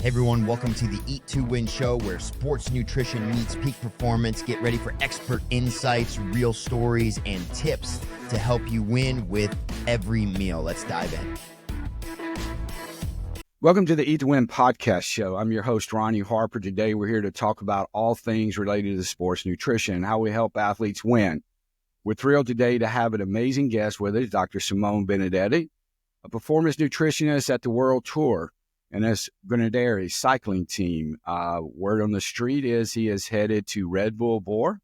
Hey everyone, welcome to the Eat to Win show where sports nutrition meets peak performance. Get ready for expert insights, real stories, and tips to help you win with every meal. Let's dive in. Welcome to the Eat to Win podcast show. I'm your host, Ronnie Harper. Today we're here to talk about all things related to sports nutrition and how we help athletes win. We're thrilled today to have an amazing guest with us, Dr. Simone Benedetti, a performance nutritionist at the World Tour and his Benedetti cycling team. Word on the street is he is headed to Red Bull Bore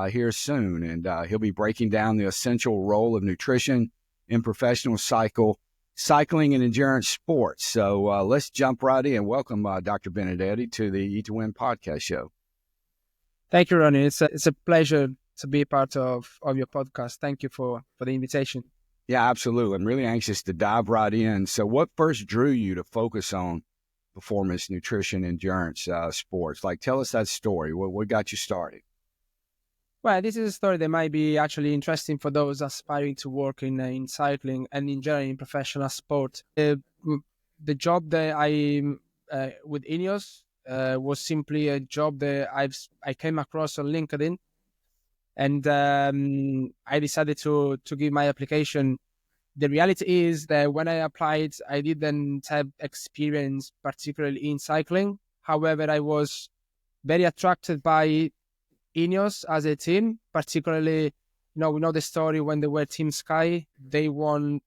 here soon, and he'll be breaking down the essential role of nutrition in professional cycling and endurance sports. So let's jump right in. Welcome, Dr. Benedetti, to the Eat to Win podcast show. Thank you, Ronnie. It's a pleasure to be a part of your podcast. Thank you for the invitation. Yeah, absolutely. I'm really anxious to dive right in. So what first drew you to focus on performance, nutrition, endurance sports? Like, tell us that story. What got you started? Well, this is a story that might be actually interesting for those aspiring to work in cycling and in general in professional sport. The job that I with Ineos was simply a job that I came across on LinkedIn. And I decided to give my application. The reality is that when I applied, I didn't have experience, particularly in cycling. However, I was very attracted by Ineos as a team, particularly, we know the story when they were Team Sky. They won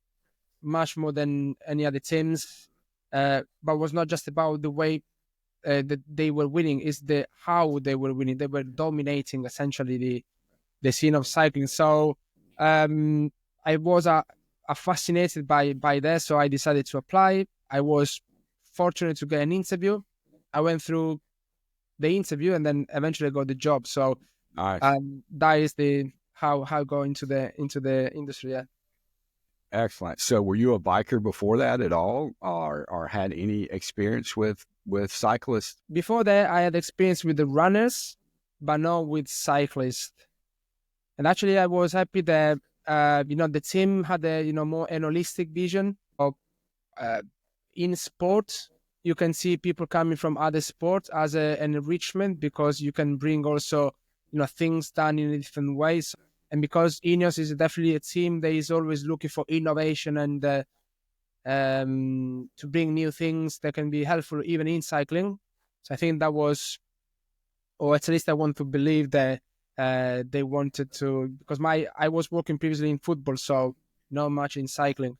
much more than any other teams, but it was not just about the way that they were winning, it's the how they were winning. They were dominating essentially the scene of cycling. So I was fascinated by that, so I decided to apply. I was fortunate to get an interview. I went through the interview and then eventually got the job. So Nice. that is the how I go into the industry. Yeah. Excellent. So were you a biker before that at all, or had any experience with cyclists? Before that, I had experience with the runners, but not with cyclists. And actually, I was happy that the team had a more an holistic vision of in sport. You can see people coming from other sports as an enrichment, because you can bring also things done in different ways. And because Ineos is definitely a team that is always looking for innovation and to bring new things that can be helpful even in cycling. So I think that was, or at least I want to believe that they wanted to, because I was working previously in football, so not much in cycling.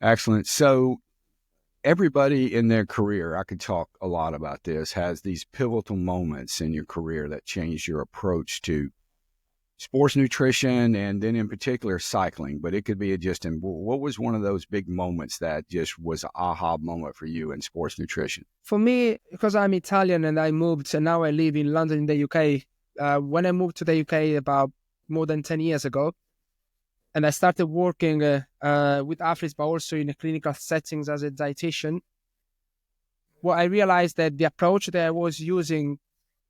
Excellent. So everybody in their career, I could talk a lot about this, has these pivotal moments in your career that changed your approach to sports nutrition and then in particular cycling. But it could be what was one of those big moments that just was an aha moment for you in sports nutrition? For me, because I'm Italian and I moved and now I live in London in the UK. When I moved to the UK about more than 10 years ago, and I started working with athletes, but also in a clinical settings as a dietitian, well, I realized that the approach that I was using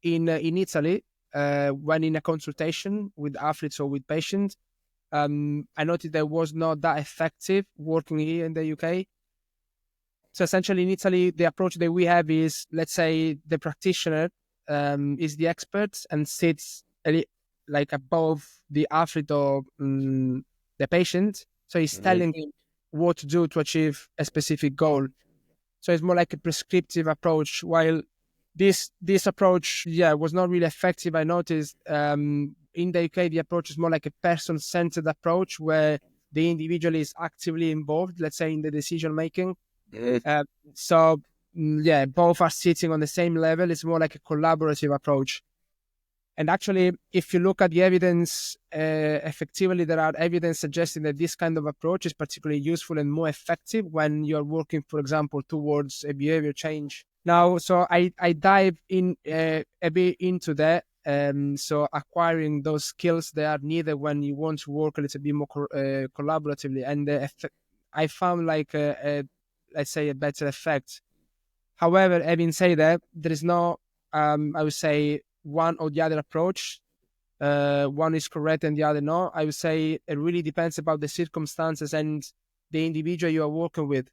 in Italy, when in a consultation with athletes or with patients, I noticed that was not that effective working here in the UK. So essentially in Italy, the approach that we have is, let's say the practitioner is the expert and sits like above the athlete or the patient. So he's telling him what to do to achieve a specific goal. So it's more like a prescriptive approach, while this approach, was not really effective. I noticed in the UK, the approach is more like a person-centered approach where the individual is actively involved, let's say, in the decision-making. Both are sitting on the same level. It's more like a collaborative approach. And actually, if you look at the evidence, effectively, there are evidence suggesting that this kind of approach is particularly useful and more effective when you're working, for example, towards a behavior change. Now, so I dive in a bit into that. So acquiring those skills that are needed when you want to work a little bit more collaboratively. And I found like let's say a better effect. However, having said that, there is no, I would say, one or the other approach. One is correct and the other no. I would say it really depends about the circumstances and the individual you are working with.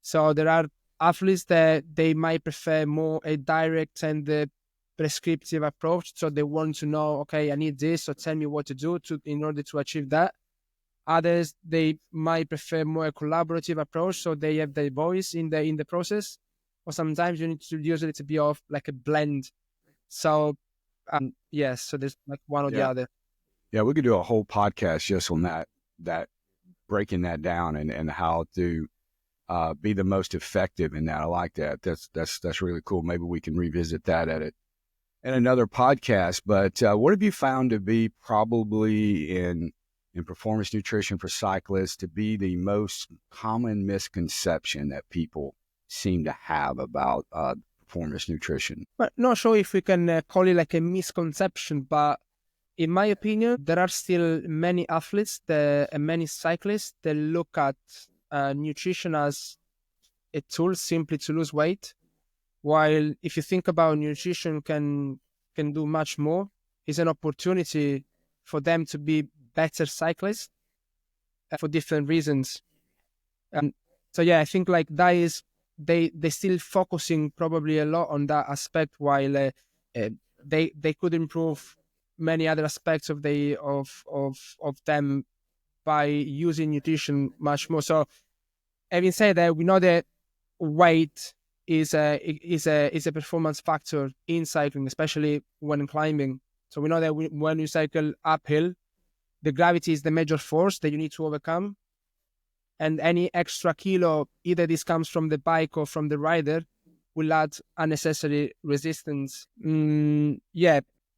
So there are athletes that they might prefer more a direct and prescriptive approach. So they want to know, okay, I need this, so tell me what to do in order to achieve that. Others, they might prefer more a collaborative approach, so they have their voice in the process. Or sometimes you need to use a little bit of like a blend. So yes, so there's like one or the other. Yeah, we could do a whole podcast just on that breaking that down and how to be the most effective in that. I like that. That's really cool. Maybe we can revisit that in another podcast. But what have you found to be probably in performance nutrition for cyclists to be the most common misconception that people seem to have about performance nutrition? But not sure if we can call it like a misconception, but in my opinion, there are still many athletes and many cyclists that look at nutrition as a tool simply to lose weight. While if you think about nutrition can do much more, it's an opportunity for them to be better cyclists for different reasons. So yeah, I think like that is they still focusing probably a lot on that aspect, while they could improve many other aspects of them by using nutrition much more. So having said that, we know that weight is a performance factor in cycling, especially when climbing. So we know that when you cycle uphill, the gravity is the major force that you need to overcome. And any extra kilo, either this comes from the bike or from the rider, will add unnecessary resistance.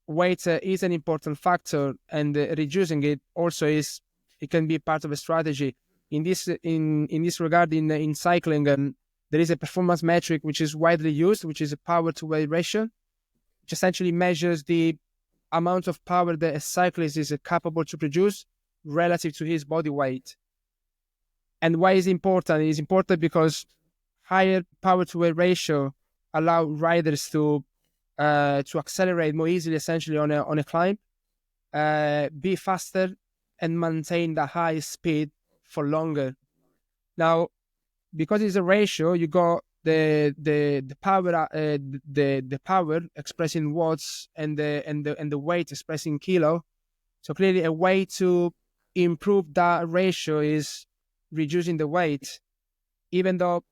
Weight is an important factor, and reducing it also it can be part of a strategy. In this regard, in cycling, there is a performance metric which is widely used, which is a power to weight ratio, which essentially measures the amount of power that a cyclist is capable to produce relative to his body weight. And why is it important? It is important because higher power to weight ratio allow riders to accelerate more easily, essentially on a climb, be faster, and maintain the high speed for longer. Now, because it's a ratio, you got the power the power expressed in watts and the weight expressed in kilo. So clearly, a way to improve that ratio is reducing the weight, even though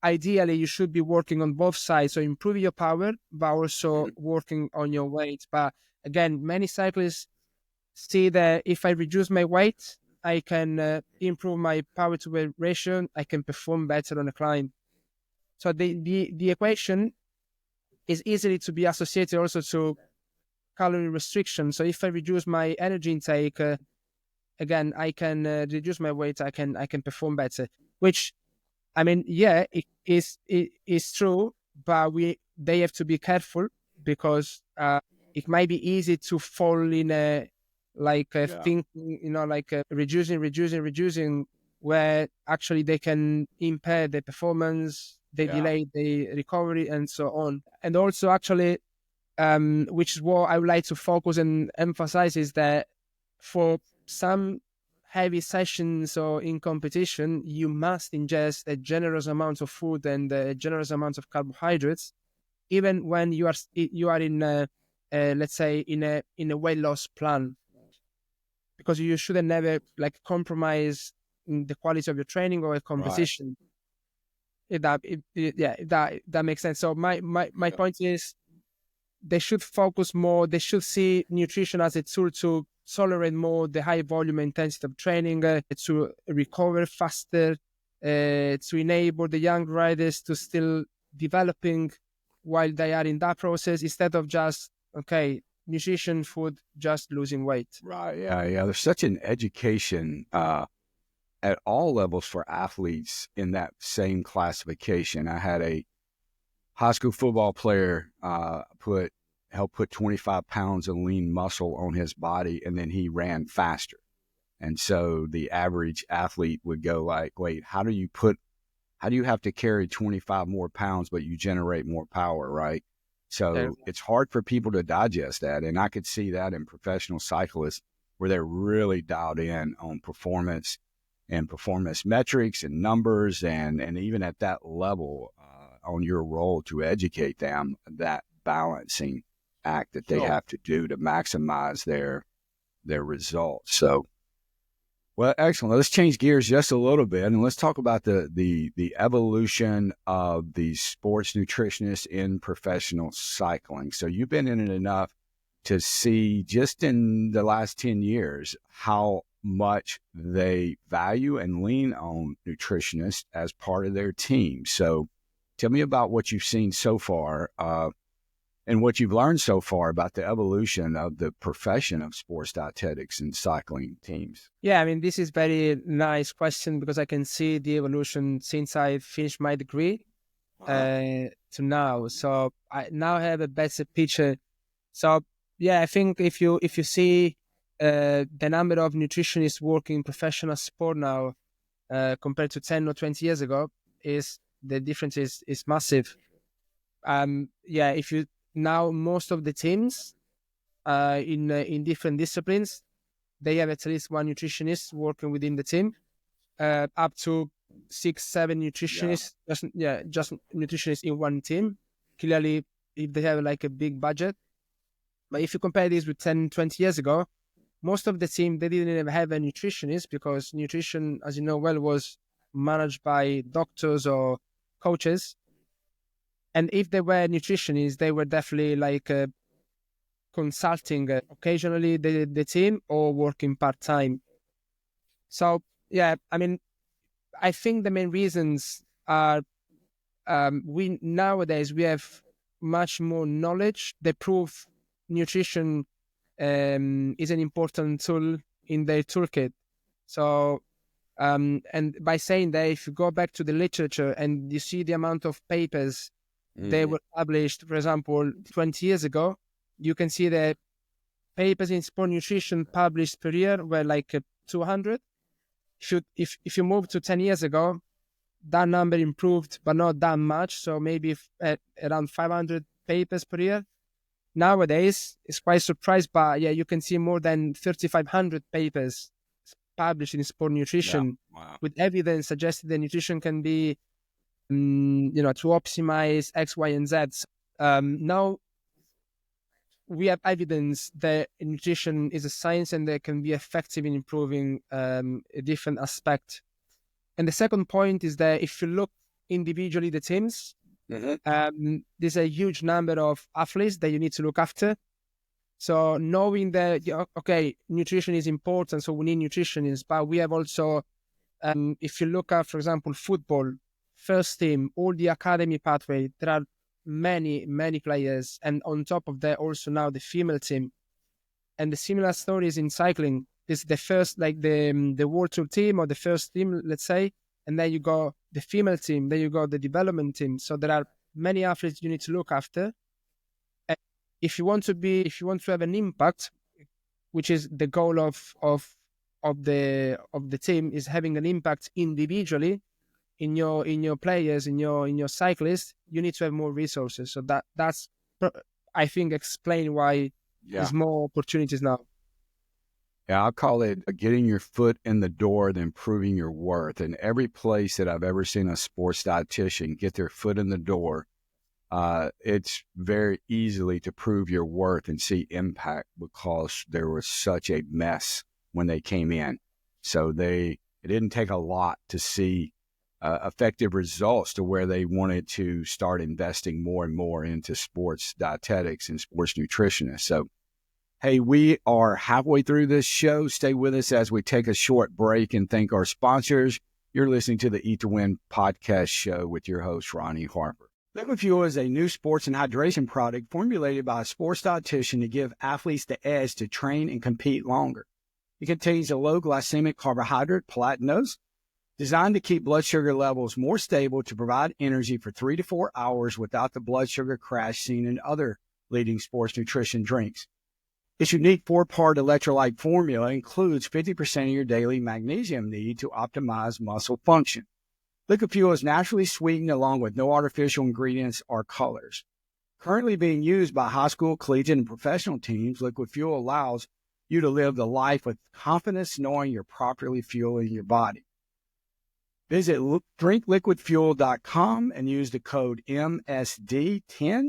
ideally you should be working on both sides, so improving your power but also working on your weight. But again, many cyclists see that if I reduce my weight, I can improve my power to weight ratio, I can perform better on a climb. So the equation is easily to be associated also to calorie restriction. So if I reduce my energy intake, again, I can reduce my weight, I can perform better. Which, I mean, yeah, it is true, but they have to be careful, because it might be easy to fall in a thinking, reducing, where actually they can impair the performance, they delay the recovery, and so on. And also, actually, which is what I would like to focus and emphasize, is that for some heavy sessions or in competition, you must ingest a generous amount of food and a generous amount of carbohydrates, even when you are in let's say in a weight loss plan, because you shouldn't never compromise the quality of your training or a competition. Right. That makes sense. So my point is, they should focus more. They should see nutrition as a tool to tolerate more the high volume intensity of training, to recover faster, to enable the young riders to still developing while they are in that process, instead of just, okay, nutrition, food, just losing weight. Right. Yeah. There's such an education at all levels for athletes in that same classification. I had a high school football player help put 25 pounds of lean muscle on his body, and then he ran faster. And so the average athlete would go like, wait, how do you have to carry 25 more pounds, but you generate more power, right? So it's hard for people to digest that. And I could see that in professional cyclists, where they're really dialed in on performance and performance metrics and numbers. And even at that level, on your role to educate them that balancing act that they have to do to maximize their results. So, well, excellent. Let's change gears just a little bit, and let's talk about the evolution of the sports nutritionist in professional cycling. So you've been in it enough to see just in the last 10 years how much they value and lean on nutritionists as part of their team. So tell me about what you've seen so far, and what you've learned so far about the evolution of the profession of sports dietetics and cycling teams. Yeah, I mean, this is very nice question because I can see the evolution since I finished my degree to now. So I now have a better picture. So yeah, I think if you see the number of nutritionists working in professional sport now compared to 10 or 20 years ago, is the difference is massive. Yeah, if you now most of the teams in different disciplines, they have at least one nutritionist working within the team, up to 6-7 nutritionists. Just nutritionists in one team. Clearly, if they have like a big budget. But if you compare this with 10-20 years ago, most of the team, they didn't even have a nutritionist because nutrition, as you know well, was managed by doctors or coaches. And if they were nutritionists, they were definitely like consulting occasionally the team or working part-time. So, yeah, I mean, I think the main reasons are nowadays we have much more knowledge. They prove nutrition is an important tool in their toolkit. So, and by saying that, if you go back to the literature and you see the amount of papers they were published, for example, 20 years ago, you can see that papers in sport nutrition published per year were like 200. If you move to 10 years ago, that number improved, but not that much. So maybe around 500 papers per year. Nowadays, it's quite surprised, but yeah, you can see more than 3,500 papers published in sport nutrition with evidence suggesting that nutrition can be, to optimize X, Y, and Z. Now we have evidence that nutrition is a science and that can be effective in improving a different aspect. And the second point is that if you look individually the teams, there's a huge number of athletes that you need to look after. So knowing that, okay, nutrition is important, so we need nutritionists, but we have also, if you look at, for example, football, first team, all the academy pathway, there are many, many players. And on top of that, also now the female team. And the similar stories in cycling is the first, like the World Tour team or the first team, let's say, and then you go the female team, then you go the development team. So there are many athletes you need to look after. And if you want to have an impact, which is the goal of the team, is having an impact individually in your players, in your cyclists, you need to have more resources. So that's I think explain why there's more opportunities now. Yeah, I'll call it getting your foot in the door, then proving your worth. And every place that I've ever seen a sports dietitian get their foot in the door, it's very easily to prove your worth and see impact because there was such a mess when they came in. So it didn't take a lot to see effective results to where they wanted to start investing more and more into sports dietetics and sports nutritionists. So, hey, we are halfway through this show. Stay with us as we take a short break and thank our sponsors. You're listening to the Eat to Win podcast show with your host, Ronnie Harper. Liquid Fuel is a new sports and hydration product formulated by a sports dietitian to give athletes the edge to train and compete longer. It contains a low glycemic carbohydrate, platinose, designed to keep blood sugar levels more stable to provide energy for 3 to 4 hours without the blood sugar crash seen in other leading sports nutrition drinks. Its unique 4-part electrolyte formula includes 50% of your daily magnesium need to optimize muscle function. Liquid Fuel is naturally sweetened along with no artificial ingredients or colors. Currently being used by high school, collegiate, and professional teams, Liquid Fuel allows you to live the life with confidence knowing you're properly fueling your body. Visit drinkliquidfuel.com and use the code MSD10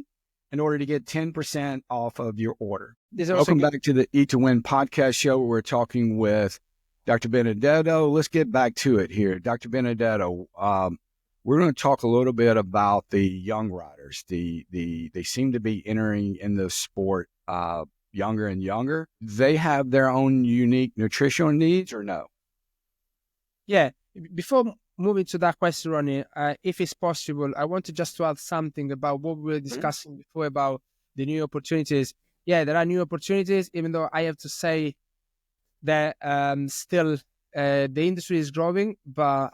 in order to get 10% off of your order. Welcome back to the Eat to Win podcast show where we're talking with Dr. Benedetto. Let's get back to it here. Dr. Benedetto, we're going to talk a little bit about the young riders. They seem to be entering in the sport younger and younger. They have their own unique nutritional needs or no? Yeah. Before moving to that question, Ronnie, if it's possible, I want to just add something about what we were discussing before about the new opportunities. Yeah, there are new opportunities, even though I have to say that still the industry is growing. But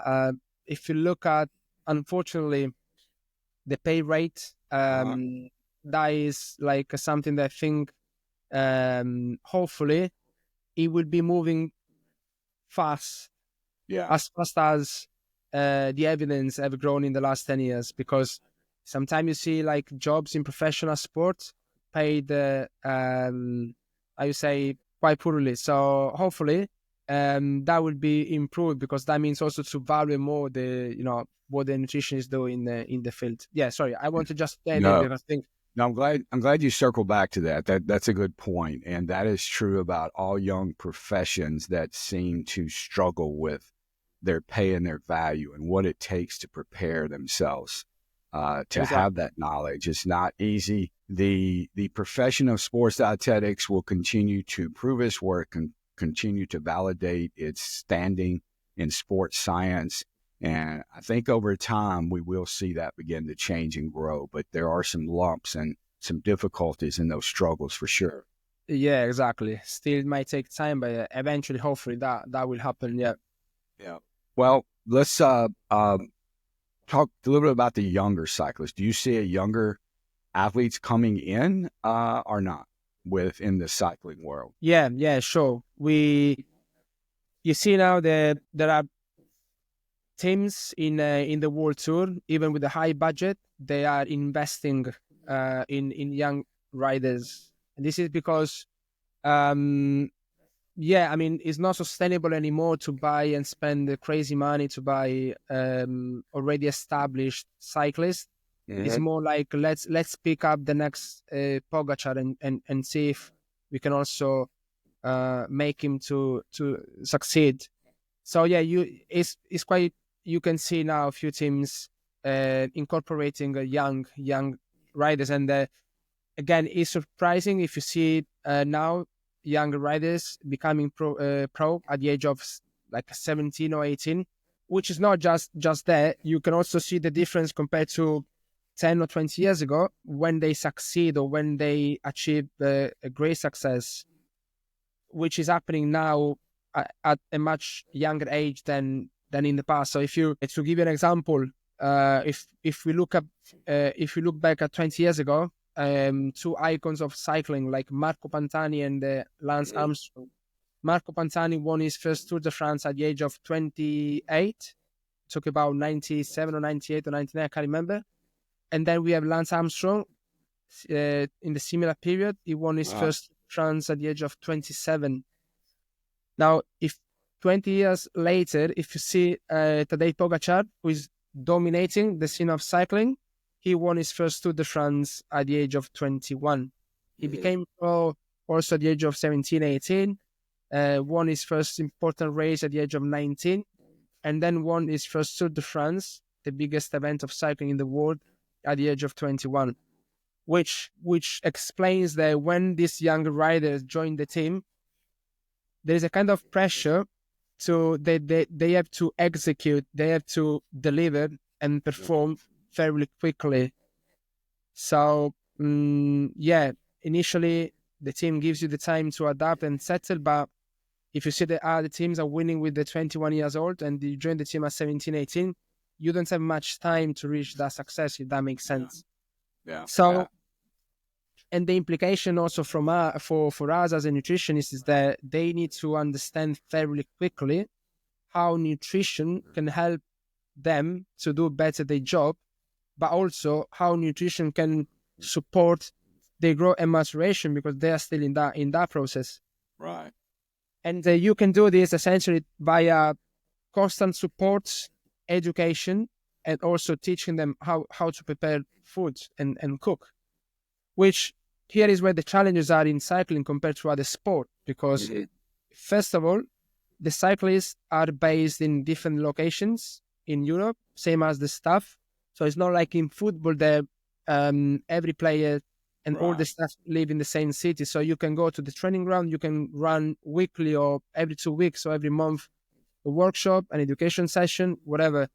if you look at, unfortunately, the pay rate, that is like something that I think hopefully it will be moving fast. Yeah. As fast as the evidence have grown in the last 10 years, because sometimes you see like jobs in professional sports paid, I would say, quite poorly. So hopefully that will be improved, because that means also to value more the, what the nutritionists do in the field. Yeah, sorry, I want to just end it because I think. No, I'm glad you circled back to that. That's a good point, and that is true about all young professions that seem to struggle with their pay and their value and what it takes to prepare themselves to have that knowledge. It's not easy. The profession of sports dietetics will continue to prove its work and continue to validate its standing in sports science. And I think over time, we will see that begin to change and grow. But there are some lumps and some difficulties in those struggles for sure. Yeah, exactly. Still, it might take time, but eventually, hopefully, that will happen. Yeah. Yeah. Well, let's talk a little bit about the younger cyclists. Do you see a younger athletes coming in or not within the cycling world? Yeah, sure. You see now that there are teams in the World Tour, even with a high budget, they are investing in young riders. And this is because, it's not sustainable anymore to buy and spend the crazy money to buy already established cyclists. Mm-hmm. It's more like let's pick up the next Pogacar and see if we can also make him to succeed. So yeah, it's quite. You can see now a few teams incorporating young riders, and again, it's surprising if you see now young riders becoming pro at the age of like 17 or 18, which is not just that. You can also see the difference compared to 10 or 20 years ago when they succeed or when they achieve a great success, which is happening now at a much younger age than in the past. So to give you an example, if we look back at 20 years ago, two icons of cycling like Marco Pantani and Lance Armstrong. Marco Pantani won his first Tour de France at the age of 28. Took about 97 or 98 or 99, I can't remember. And then we have Lance Armstrong in the similar period. He won his first France at the age of 27. Now, if 20 years later, if you see Tadej Pogacar, who is dominating the scene of cycling, he won his first Tour de France at the age of 21. He became pro also at the age of 17, 18, won his first important race at the age of 19, and then won his first Tour de France, the biggest event of cycling in the world, at the age of 21, which explains that when these young riders join the team, there is a kind of pressure to they have to execute, they have to deliver and perform fairly quickly. So initially the team gives you the time to adapt and settle, but if you see that the teams are winning with the 21 years old and you join the team at 17, 18, you don't have much time to reach that success, if that makes sense. Yeah. So, and the implication also for us as a nutritionist is that they need to understand fairly quickly how nutrition can help them to do better their job, but also how nutrition can support their growth and maturation, because they are still in that process. Right. And you can do this essentially via constant support education and also teaching them how to prepare food and cook, which here is where the challenges are in cycling compared to other sport, because first of all, the cyclists are based in different locations in Europe, same as the staff. So it's not like in football that every player and all the staff live in the same city. So you can go to the training ground, you can run weekly or every 2 weeks or every month a workshop, an education session, whatever.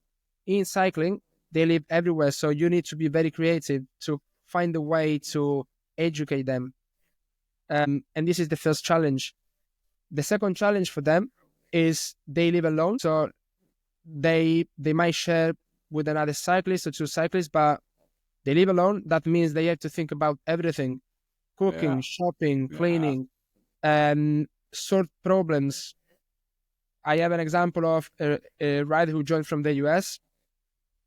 In cycling, they live everywhere. So you need to be very creative to find a way to educate them. And this is the first challenge. The second challenge for them is they live alone. So they might share with another cyclist or two cyclists, but they live alone. That means they have to think about everything: cooking, shopping, cleaning, sort problems. I have an example of a rider who joined from the US.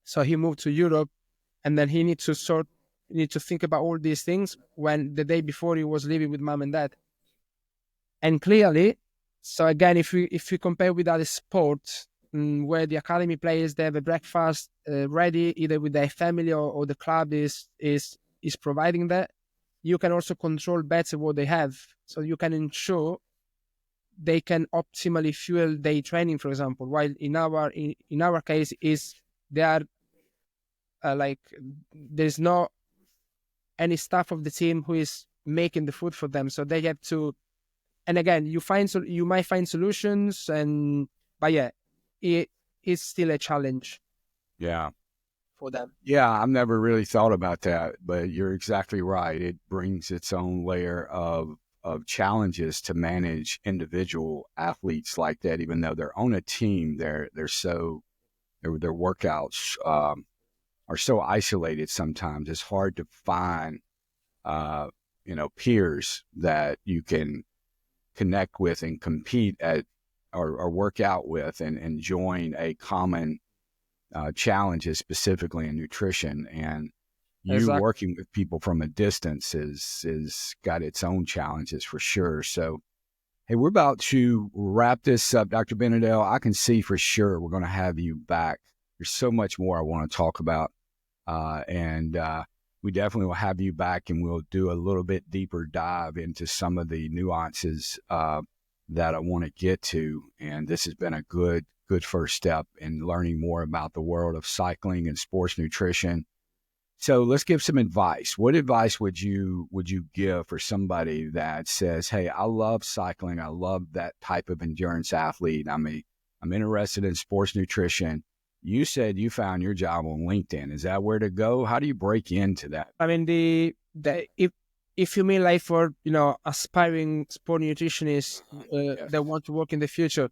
So he moved to Europe, and then he needs to think about all these things when the day before he was living with mom and dad. And clearly, so again, if we compare with other sports, where the academy players, they have a breakfast ready either with their family or the club is providing that, you can also control better what they have, so you can ensure they can optimally fuel their training, for example. While in our case is they are like there's not any staff of the team who is making the food for them, so they have to. And again, you might find solutions, but yeah, it is still a challenge. Yeah. For them. Yeah, I've never really thought about that, but you're exactly right. It brings its own layer of challenges to manage individual athletes like that. Even though they're on a team, their workouts are so isolated. Sometimes it's hard to find peers that you can connect with and compete at or work out with and join a common challenges, specifically in nutrition. And you working with people from a distance is got its own challenges for sure. So, hey, we're about to wrap this up. Dr. Benedetti, I can see for sure we're going to have you back. There's so much more I want to talk about. And we definitely will have you back, and we'll do a little bit deeper dive into some of the nuances that I want to get to. And this has been a good first step in learning more about the world of cycling and sports nutrition. So let's give some advice. What advice would you give for somebody that says, hey, I love cycling. I love that type of endurance athlete. I'm interested in sports nutrition. You said you found your job on LinkedIn. Is that where to go? How do you break into that? I mean, if you mean like for, aspiring sport nutritionists that want to work in the future,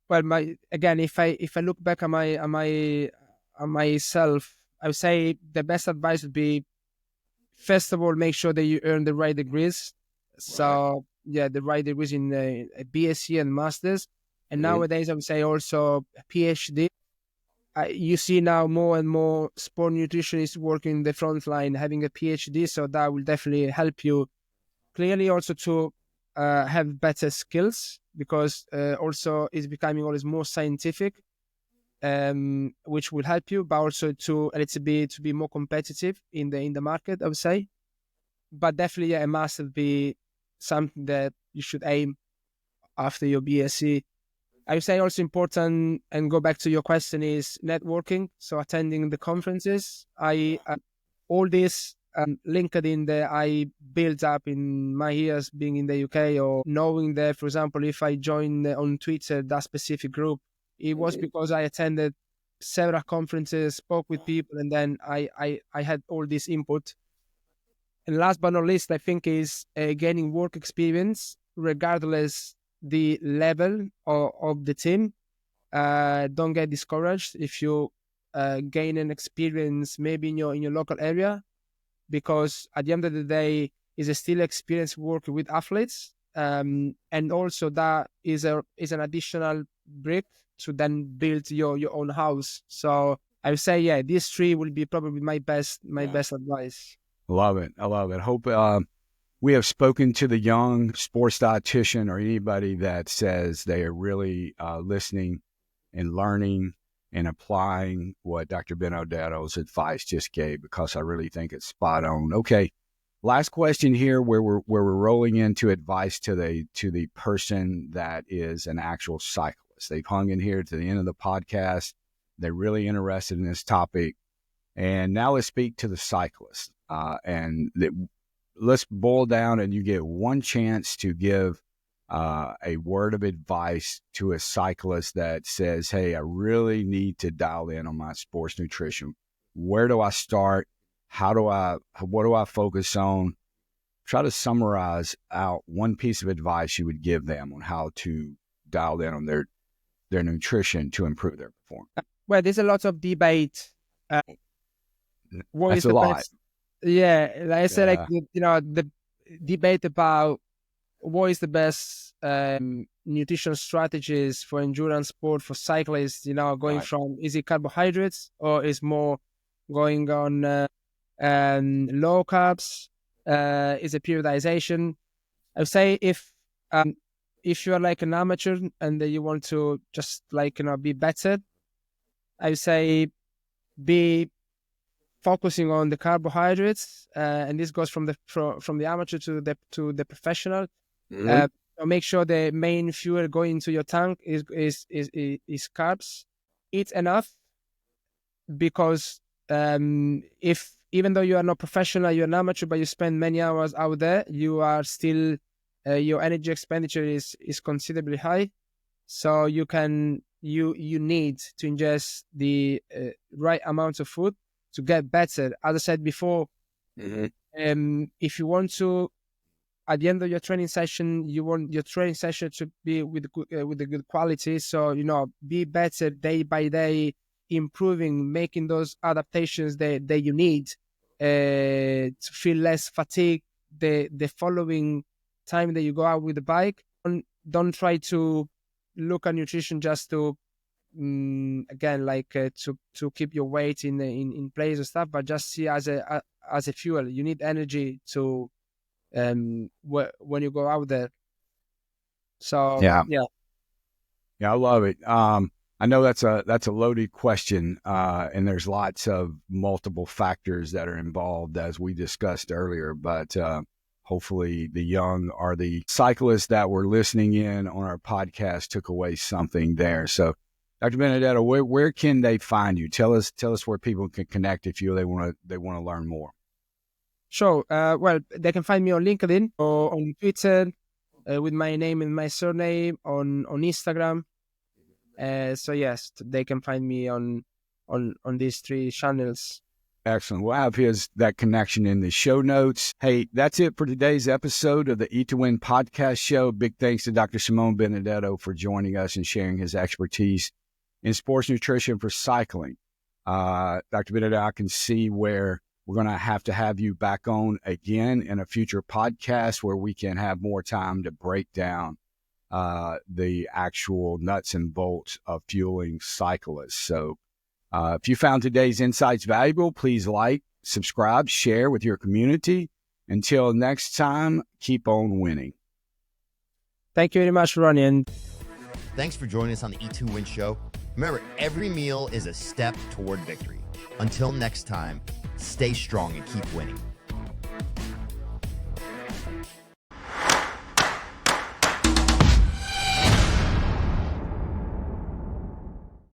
well, if I look back at myself, I would say the best advice would be, first of all, make sure that you earn the right degrees. So the right degrees in a BSc and masters. And nowadays, I would say also a PhD. You see now more and more sport nutritionists working the front line, having a PhD. So that will definitely help you. Clearly, also to have better skills, because also it's becoming always more scientific, which will help you, but also to be more competitive in the market, I would say. But definitely, it must be something that you should aim after your BSc. I would say also important, and go back to your question, is networking. So attending the conferences. All this LinkedIn that I built up in my years being in the UK, or knowing that, for example, if I join on Twitter that specific group, it was because I attended several conferences, spoke with people, and then I had all this input. And last but not least, I think is gaining work experience, regardless the level of the team. Don't get discouraged if you gain an experience maybe in your local area, because at the end of the day, is a still experience working with athletes, and also that is an additional brick to then build your own house. So I would say, these three will be probably my best advice. Love it. I love it. Hope we have spoken to the young sports dietitian, or anybody that says they are really listening and learning and applying what Dr. Benedetto's advice just gave, because I really think it's spot on. Okay, last question here, where we're rolling into advice to the person that is an actual cyclist. They've hung in here to the end of the podcast. They're really interested in this topic, and now let's speak to the cyclist. Let's boil down, and you get one chance to give a word of advice to a cyclist that says, hey, I really need to dial in on my sports nutrition. Where do I start? What do I focus on? Try to summarize out one piece of advice you would give them on how to dial in on their nutrition to improve their performance. Well, there's a lot of debate. What That's is the a lot. best? Yeah, like I said, like, the debate about what is the best nutrition strategies for endurance sport for cyclists, going Right. from, is it carbohydrates or is more going on low carbs? Is it periodization? I would say if you're like an amateur and you want to just be better, I would say be focusing on the carbohydrates, and this goes from the amateur to the professional. Make sure the main fuel going into your tank is carbs. Eat enough, because if, even though you are not professional, you're an amateur, but you spend many hours out there, you are still your energy expenditure is considerably high. So you need to ingest the right amount of food to get better. As I said before, if you want to, at the end of your training session, you want your training session to be with a good quality. So, be better day by day, improving, making those adaptations that you need to feel less fatigue the following time that you go out with the bike. Don't try to look at nutrition just to to keep your weight in place and stuff, but just see as a fuel. You need energy to when you go out there. So yeah, I love it. I know that's a loaded question, and there's lots of multiple factors that are involved, as we discussed earlier, but hopefully the young or the cyclists that were listening in on our podcast took away something there. So Dr. Benedetto, where can they find you? Tell us where people can connect if they want to learn more. Sure. Well, they can find me on LinkedIn or on Twitter with my name and my surname, on Instagram. So yes, they can find me on these 3 channels. Excellent. We'll have that connection in the show notes. Hey, that's it for today's episode of the Eat to Win podcast show. Big thanks to Dr. Simone Benedetto for joining us and sharing his expertise in sports nutrition for cycling. Dr. Benedetto, I can see where we're going to have you back on again in a future podcast where we can have more time to break down the actual nuts and bolts of fueling cyclists. So if you found today's insights valuable, please like, subscribe, share with your community. Until next time, keep on winning. Thank you very much, Ronnie. And thanks for joining us on the Eat to Win show. Remember, every meal is a step toward victory. Until next time, stay strong and keep winning.